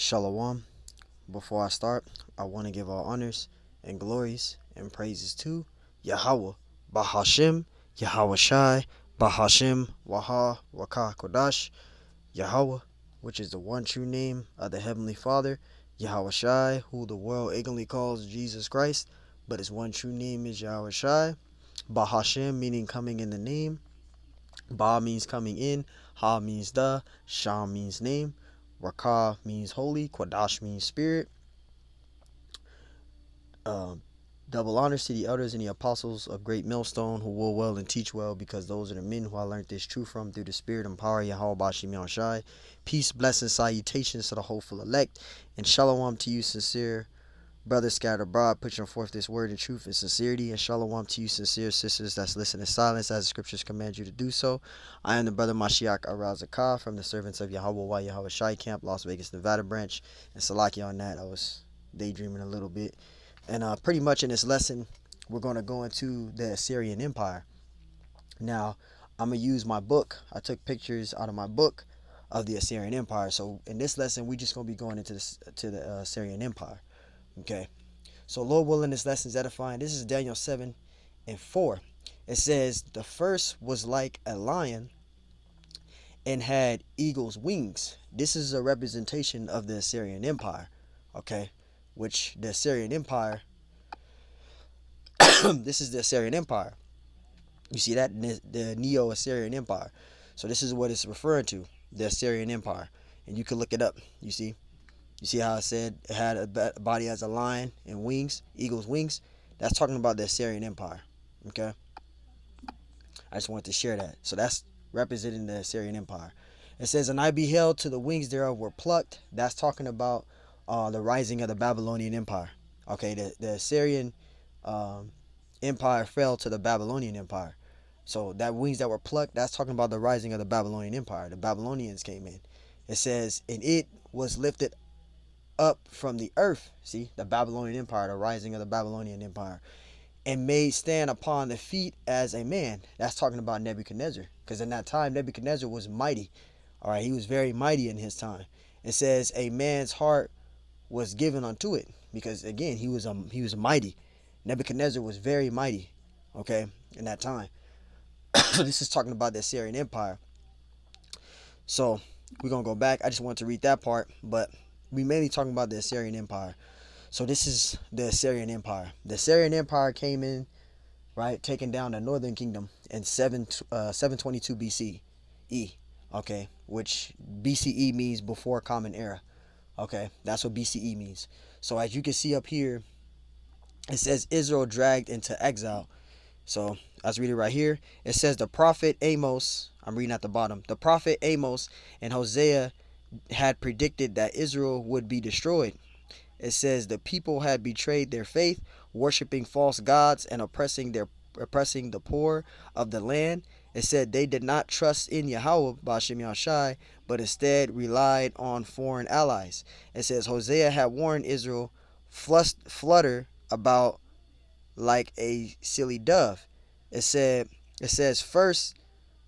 Shalom. Before I start, I want to give all honors and glories and praises to Yahweh, Bahashim, Yahweh Shai, Bahashim, Waha, Waka, Kodash, Yahweh, which is the one true name of the Heavenly Father, Yahweh Shai, who the world ignorantly calls Jesus Christ, but his one true name is Yahweh Shai, Bahashim, meaning coming in the name, Ba means coming in, Ha means the, Sham means name, Rakah means holy, Quadash means spirit. Um, Double honors to the elders and the apostles of Great Millstone who will well and teach well, because those are the men who I learned this truth from through the spirit and power of Yahweh Bashim Yahushai. Peace, blessings, salutations to the hopeful elect, and shalom to you, sincere brothers scattered abroad, pushing forth this word in truth and sincerity. And shalom to you, sincere sisters that's listening in silence as the scriptures command you to do so. I am the brother Mashiach Arazakah from the servants of Yahweh Yahweh Shai Camp, Las Vegas, Nevada branch. And Salaki on that, I was daydreaming a little bit. And pretty much in this lesson, we're going to go into the Assyrian Empire. Now, I'm going to use my book. I took pictures out of my book of the Assyrian Empire. So in this lesson, we just going to be going into the Assyrian Empire. Okay. So Lord willing, this lesson is edifying. This is Daniel 7:4. It says, the first was like a lion and had eagle's wings. This is a representation of the Assyrian Empire. Okay. Which the Assyrian Empire, this is the Assyrian Empire. You see that? The Neo-Assyrian Empire. So this is what it's referring to, the Assyrian Empire. And you can look it up. You see? You see how I said it had a body as a lion and wings, eagle's wings? That's talking about the Assyrian Empire. Okay? I just wanted to share that. So that's representing the Assyrian Empire. It says, and I beheld till the wings thereof were plucked. That's talking about the rising of the Babylonian Empire. Okay, the Assyrian Empire fell to the Babylonian Empire. So that wings that were plucked, that's talking about the rising of the Babylonian Empire. The Babylonians came in. It says, and it was lifted up from the earth. See, the Babylonian Empire, the rising of the Babylonian Empire, and made stand upon the feet as a man. That's talking about Nebuchadnezzar, because in that time Nebuchadnezzar was mighty. All right, he was very mighty in his time. It says a man's heart was given unto it, because again he was mighty. Nebuchadnezzar was very mighty. Okay, in that time. So this is talking about the Assyrian Empire. So we're gonna go back. I just want to read that part, but we mainly talking about the Assyrian Empire. So this is the Assyrian Empire. The Assyrian Empire came in, right, taking down the northern kingdom in 722 BCE. Okay, which BCE means before Common Era. Okay, that's what BCE means. So as you can see up here, it says Israel dragged into exile. So let's read it right here. It says the prophet Amos, I'm reading at the bottom, the prophet Amos and Hosea had predicted that Israel would be destroyed. It says the people had betrayed their faith, worshiping false gods and oppressing the poor of the land. It said they did not trust in Yahweh Bashim Yashai, but instead relied on foreign allies. It says Hosea had warned Israel, flutter about like a silly dove. It says first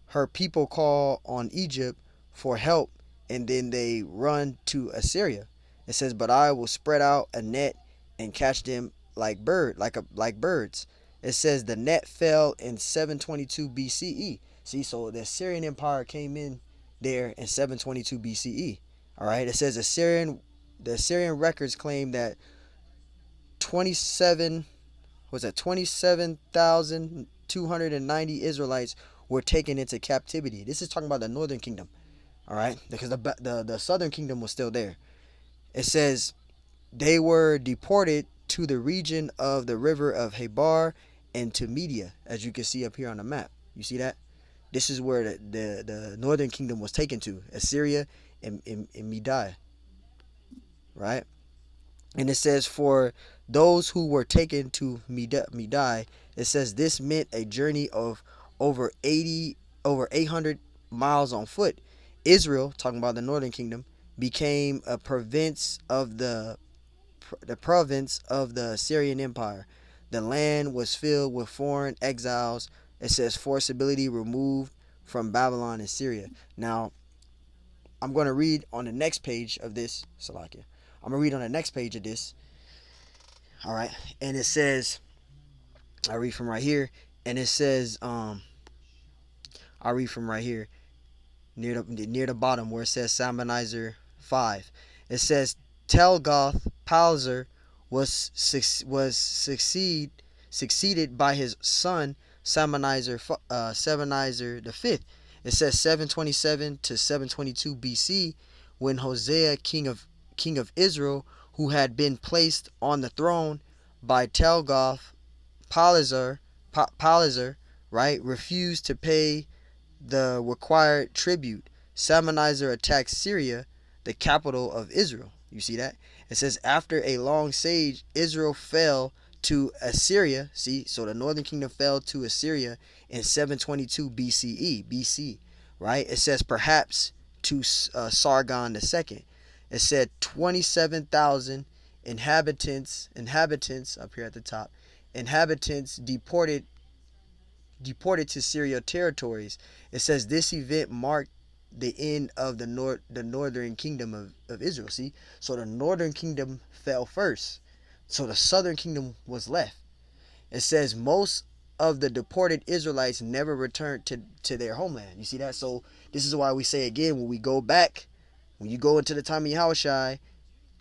her people call on Egypt for help, and then they run to Assyria. It says, but I will spread out a net and catch them like birds. It says the net fell in 722 BCE. See, so the Assyrian Empire came in there in 722 BCE. All right. It says the Assyrian records claim that 27,290 Israelites were taken into captivity. This is talking about the northern kingdom. All right, because the southern kingdom was still there. It says they were deported to the region of the river of Habar and to Media, as you can see up here on the map. You see that? This is where the northern kingdom was taken to, Assyria and Media, right? And it says for those who were taken to Media, it says this meant a journey of over 800 miles on foot. Israel, talking about the northern kingdom, became a province of the Assyrian Empire. The land was filled with foreign exiles. It says forcibly removed from Babylon and Syria. Now, I'm going to read on the next page of this. Salakia. I'm going to read on the next page of this. All right. And it says, I read from right here. And it says, I read from right here near the bottom where it says Salmonizer 5. It says Telgoth Palzer was succeeded by his son Salmonizer the fifth. It says 727 to 722 BC, when Hosea, king of Israel, who had been placed on the throne by Telgoth Palzer, right, refused to pay the required tribute. Salmonizer attacked Syria, the capital of Israel. You see that? It says, after a long siege, Israel fell to Assyria. See, so the northern kingdom fell to Assyria in 722 BCE, BC, right? It says perhaps to Sargon II. It said 27,000 inhabitants up here at the top, inhabitants deported to Syria territories. It says this event marked the end of the northern kingdom of Israel. See, so the northern kingdom fell first, so the southern kingdom was left. It says most of the deported Israelites never returned to their homeland. You see that? So this is why we say again, when we go back, when you go into the time of Yahushai,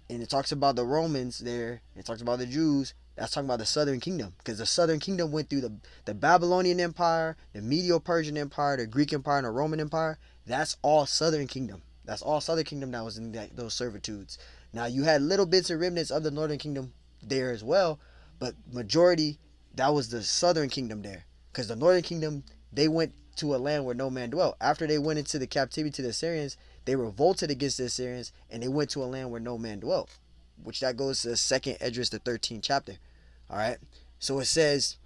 and it talks about the Romans there, it talks about the Jews, that's talking about the southern kingdom, because the southern kingdom went through the Babylonian Empire, the Medo-Persian Empire, the Greek Empire, and the Roman Empire. That's all southern kingdom. That's all southern kingdom that was in those servitudes. Now you had little bits and remnants of the northern kingdom there as well, but majority, that was the southern kingdom there, because the northern kingdom, they went to a land where no man dwelt. After they went into the captivity to the Assyrians, they revolted against the Assyrians, and they went to a land where no man dwelt, which that goes to 2nd Esdras, the 13th chapter. All right. So it says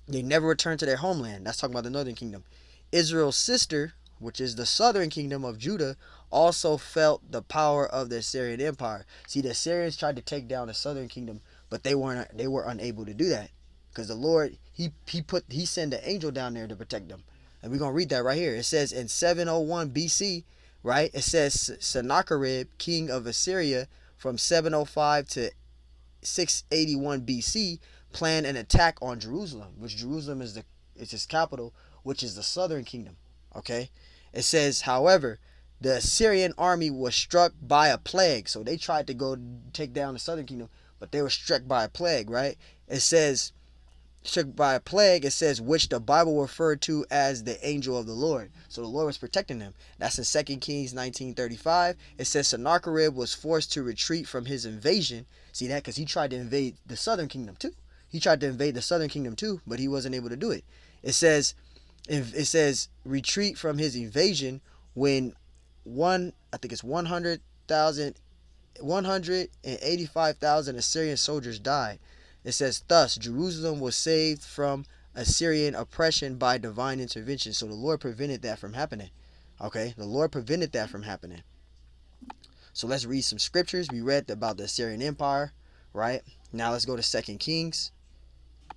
they never returned to their homeland. That's talking about the northern kingdom. Israel's sister, which is the southern kingdom of Judah, also felt the power of the Assyrian Empire. See, the Assyrians tried to take down the southern kingdom, but they were unable to do that, because the Lord, he sent an angel down there to protect them. And we're going to read that right here. It says in 701 BC, right? It says Sennacherib, king of Assyria, from 705 to 681 BC, planned an attack on Jerusalem, which Jerusalem is his capital, which is the southern kingdom. Okay? It says, however, the Assyrian army was struck by a plague. So they tried to go take down the southern kingdom, but they were struck by a plague, right? It says struck by a plague, it says, which the Bible referred to as the angel of the Lord. So the Lord was protecting them. That's in 2 Kings 19:35. It says Sennacherib was forced to retreat from his invasion. See that? Because he tried to invade the southern kingdom too. But he wasn't able to do it. It says retreat from his invasion when I think it's 185,000 Assyrian soldiers died. It says, thus, Jerusalem was saved from Assyrian oppression by divine intervention. So the Lord prevented that from happening. Okay? The Lord prevented that from happening. So let's read some scriptures. We read about the Assyrian Empire, right? Now let's go to 2 Kings,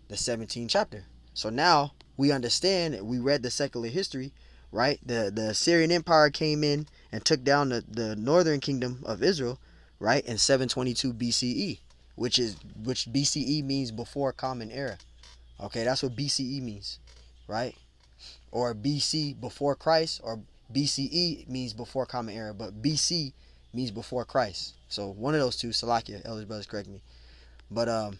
the 17th chapter. So now we understand, we read the secular history, right? The Assyrian Empire came in and took down the northern kingdom of Israel, right, in 722 BCE. Which BCE means before common era. Okay, that's what BCE means, right? Or BC, before Christ, or BCE means before common era, but BC means before Christ. So one of those two, Salakia, elders brothers, correct me. But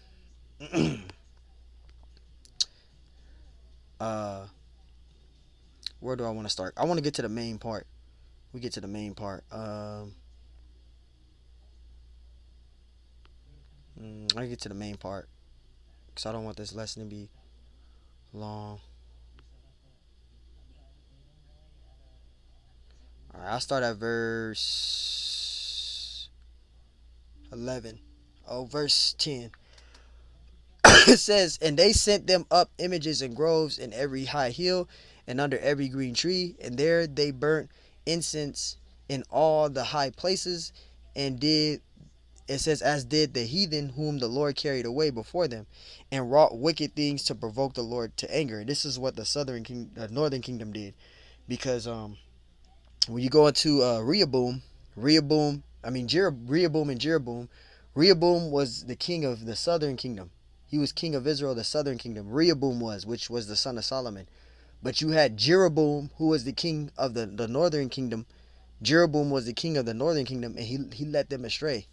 where do I want to start? I want to get to the main part. We get to the main part. I get to the main part because I don't want this lesson to be long. All right, I'll start at verse 11. Oh, verse 10. It says, and they sent them up images and groves in every high hill and under every green tree, and there they burnt incense in all the high places, and did, it says, as did the heathen whom the Lord carried away before them, and wrought wicked things to provoke the Lord to anger. This is what the northern kingdom did, because When you go into Rehoboam and Jeroboam. Rehoboam was the king of the southern kingdom. He was king of Israel, the southern kingdom. Rehoboam was, which was the son of Solomon. But you had Jeroboam, who was the king of the northern kingdom. Jeroboam was the king of the northern kingdom, and he led them astray.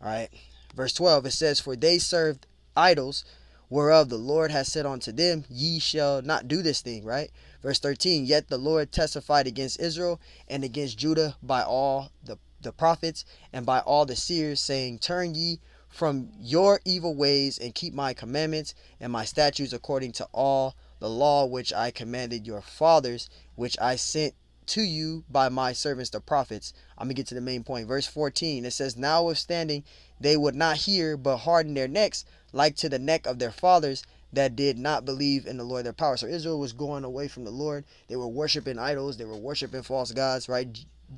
All right. Verse 12, it says, "For they served idols, whereof the Lord has said unto them, Ye shall not do this thing," right? Verse 13, "Yet the Lord testified against Israel and against Judah by all the prophets and by all the seers, saying, Turn ye from your evil ways and keep my commandments and my statutes according to all the law which I commanded your fathers, which I sent to you by my servants the prophets." I'm going to get to the main point. Verse 14, it says, "Notwithstanding, they would not hear, but hardened their necks, like to the neck of their fathers that did not believe in the Lord their power." So Israel was going away from the Lord. They were worshiping idols. They were worshiping false gods, right?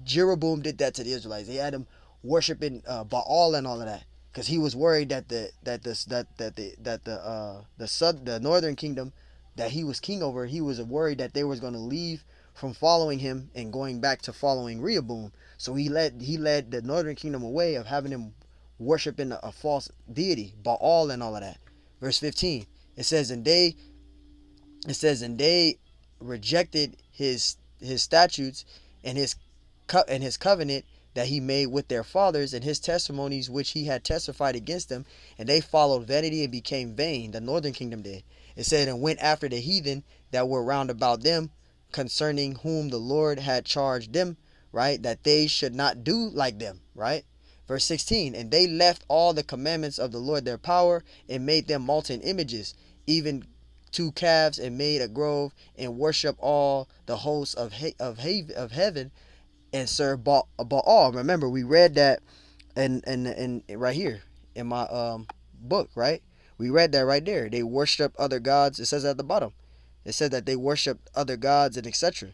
Jeroboam did that to the Israelites. He had them worshiping Baal and all of that, because he was worried that the northern kingdom that he was king over, he was worried that they was going to leave from following him and going back to following Rehoboam. So he led the northern kingdom away of having them worshiping a false deity, Baal and all of that. Verse 15, it says, and they rejected his statutes and his covenant that he made with their fathers, and his testimonies which he had testified against them, and they followed vanity and became vain. The northern kingdom did. It said, "And went after the heathen that were round about them, concerning whom the Lord had charged them," right? That they should not do like them, right? Verse 16, "And they left all the commandments of the Lord their power, and made them molten images, even two calves, and made a grove, and worship all the hosts of heaven, and serve Baal." Remember, we read that in right here in my book, right? We read that right there. They worship other gods. It says at the bottom. It said that they worship other gods and etc.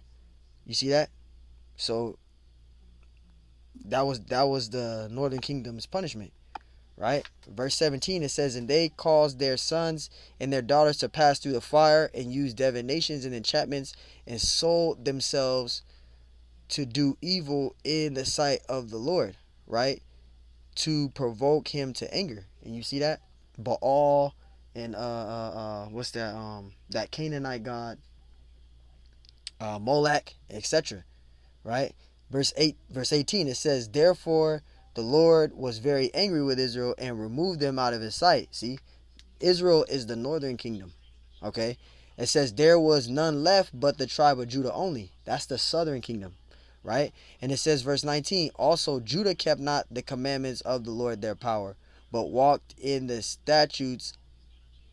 You see that? So that was the northern kingdom's punishment, right? Verse 17, it says, "And they caused their sons and their daughters to pass through the fire, and used divinations and enchantments, and sold themselves to do evil in the sight of the Lord," right? To provoke him to anger. And you see that? Baal and what's that Canaanite god, Molech, etc. Right? Verse 18, it says, "Therefore the Lord was very angry with Israel and removed them out of his sight." See, Israel is the northern kingdom. Okay? It says, "There was none left but the tribe of Judah only." That's the southern kingdom. Right? And it says, verse 19, "Also Judah kept not the commandments of the Lord their power, but walked in the statutes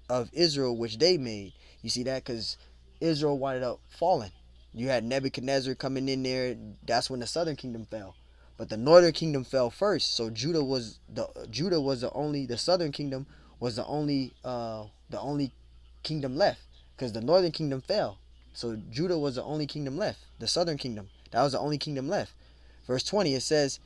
of Israel which they made." You see that? Because Israel wound up falling. You had Nebuchadnezzar coming in there. That's when the southern kingdom fell. But the northern kingdom fell first. So the southern kingdom was the only kingdom left, because the northern kingdom fell. So Judah was the only kingdom left. The southern kingdom, that was the only kingdom left. Verse 20, it says,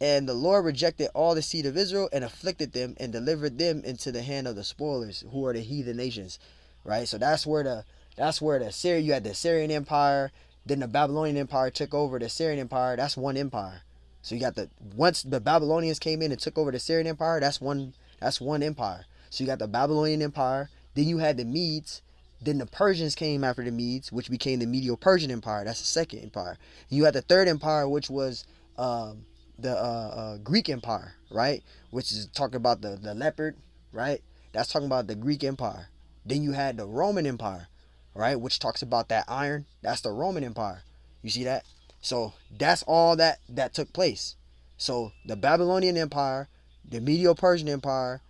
"And the Lord rejected all the seed of Israel, and afflicted them, and delivered them into the hand of the spoilers, who are the heathen nations." Right? So that's where the Assyrian, you had the Assyrian Empire, then the Babylonian Empire took over the Assyrian Empire. That's one empire. So you got once the Babylonians came in and took over the Assyrian Empire, that's one empire. So you got the Babylonian Empire, then you had the Medes, then the Persians came after the Medes, which became the Medo-Persian Empire. That's the second empire. You had the third empire, which was the Greek Empire, right? Which is talking about the leopard, right? That's talking about the Greek Empire. Then you had the Roman Empire, right? Which talks about that iron. That's the Roman Empire. You see that? So that's all that took place. So the Babylonian Empire, the Medo-Persian Empire,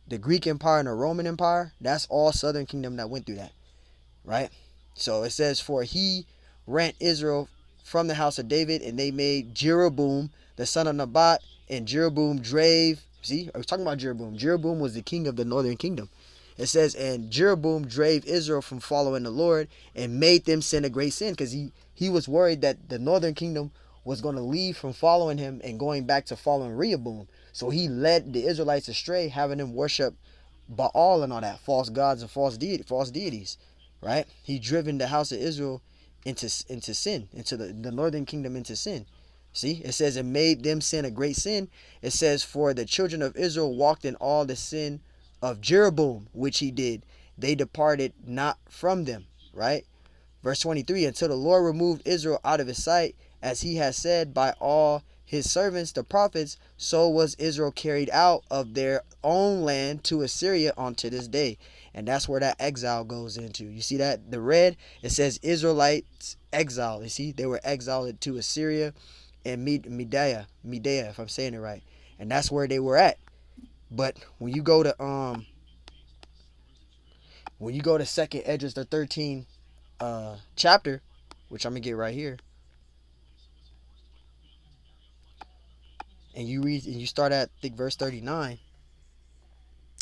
the Greek Empire, and the Roman Empire, that's all southern kingdom that went through that, right? So it says, "For he rent Israel from the house of David, and they made Jeroboam the son of Nebat, and Jeroboam drave." See, I was talking about Jeroboam. Jeroboam was the king of the northern kingdom. It says, "And Jeroboam drave Israel from following the Lord, and made them sin a great sin," because he was worried that the northern kingdom was going to leave from following him and going back to following Rehoboam. So he led the Israelites astray, having them worship Baal and all that, false gods and false deities, right? He driven the house of Israel into sin, into the northern kingdom into sin. See, it says it made them sin a great sin. It says, for the children of Israel walked in all the sin of Jeroboam, which he did. They departed not from them. Right? Verse 23, until the Lord removed Israel out of his sight, as he has said by all his servants, the prophets, so was Israel carried out of their own land to Assyria unto this day. And that's where that exile goes into. You see that? The red, it says Israelites exile. You see, they were exiled to Assyria and Medea, if I'm saying it right. And that's where they were at. But when you go to second Esdras the 13th chapter, which I'm gonna get right here, and you read and you start at, I think, verse 39.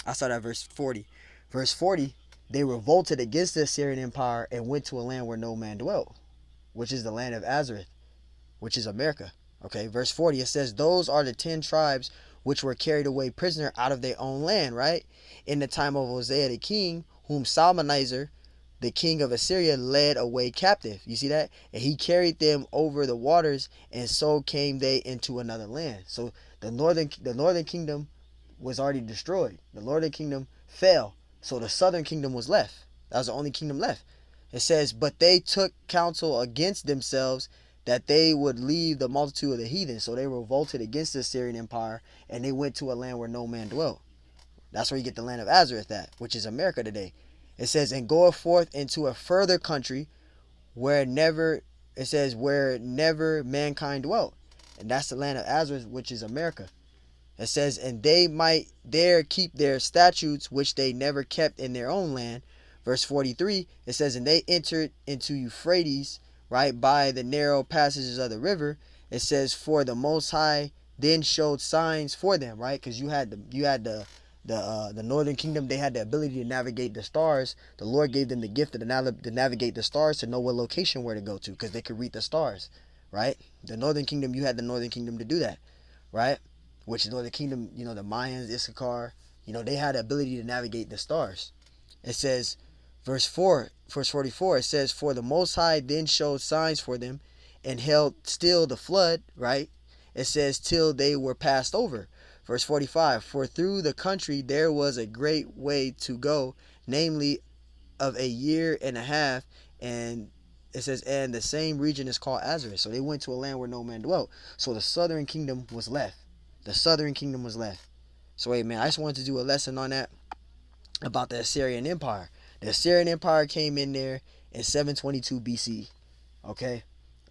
I start at verse 40. Verse 40, they revolted against the Assyrian Empire and went to a land where no man dwelt, which is the land of Azareth, which is America. Okay, verse 40, it says, those are the 10 tribes which were carried away prisoner out of their own land, right? In the time of Hosea the king, whom Salmanaser, the king of Assyria, led away captive. You see that? And he carried them over the waters, and so came they into another land. So the northern kingdom was already destroyed. The northern kingdom fell. So the southern kingdom was left. That was the only kingdom left. It says, but they took counsel against themselves that they would leave the multitude of the heathen. So they revolted against the Assyrian Empire, and they went to a land where no man dwelt. That's where you get the land of Azareth at, which is America today. It says, and goeth forth into a further country where never, it says, where never mankind dwelt. And that's the land of Azareth, which is America. It says, and they might there keep their statutes, which they never kept in their own land. Verse 43, it says, and they entered into Euphrates, right, by the narrow passages of the river. It says, for the Most High then showed signs for them, right? Because you had the northern kingdom. They had the ability to navigate the stars. The Lord gave them the gift to navigate the stars, to know what location where to go to, because they could read the stars, right? The northern kingdom, you had the northern kingdom to do that, right? Which is the kingdom, the Mayans, Issachar, they had the ability to navigate the stars. It says, verse 44, it says, for the Most High then showed signs for them and held still the flood, right? It says, till they were passed over. Verse 45, for through the country there was a great way to go, namely of a year and a half, and it says, and the same region is called Azareth. So they went to a land where no man dwelt. So the southern kingdom was left. The southern kingdom was left. So hey man, I just wanted to do a lesson on that, about the Assyrian Empire. The Assyrian Empire came in there in 722 BC. Okay,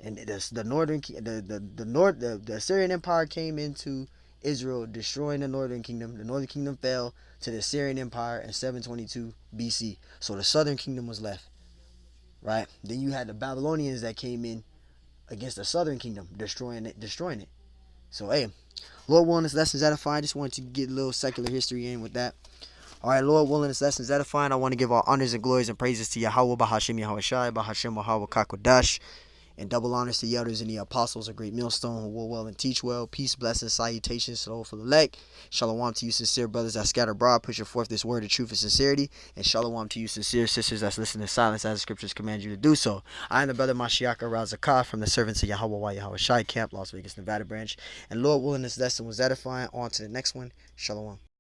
and the northern the Assyrian Empire came into Israel, destroying the northern kingdom. The northern kingdom fell to the Assyrian Empire in 722 BC. So the southern kingdom was left. Right. Then you had the Babylonians that came in against the southern kingdom, destroying it. So hey, Lord willing, this lesson's edifying. Just wanted to get a little secular history in with that. All right, Lord willing, this lesson's edifying. I want to give all honors and glories and praises to Yahweh, Bahashim Yahweh Shai, Bahashim Yahweh Kakodash, and double honors to the elders and the apostles, a great millstone who will well and teach well. Peace, blessings, salutations to the whole elect. Shalom to you, sincere brothers that scatter abroad, pushing forth this word of truth and sincerity. And shalom to you, sincere sisters that's listening in silence as the scriptures command you to do so. I am the brother Mashiach Razakah from the servants of Yahweh Yahweh Shai Camp, Las Vegas, Nevada branch. And Lord willing, this lesson was edifying. On to the next one. Shalom.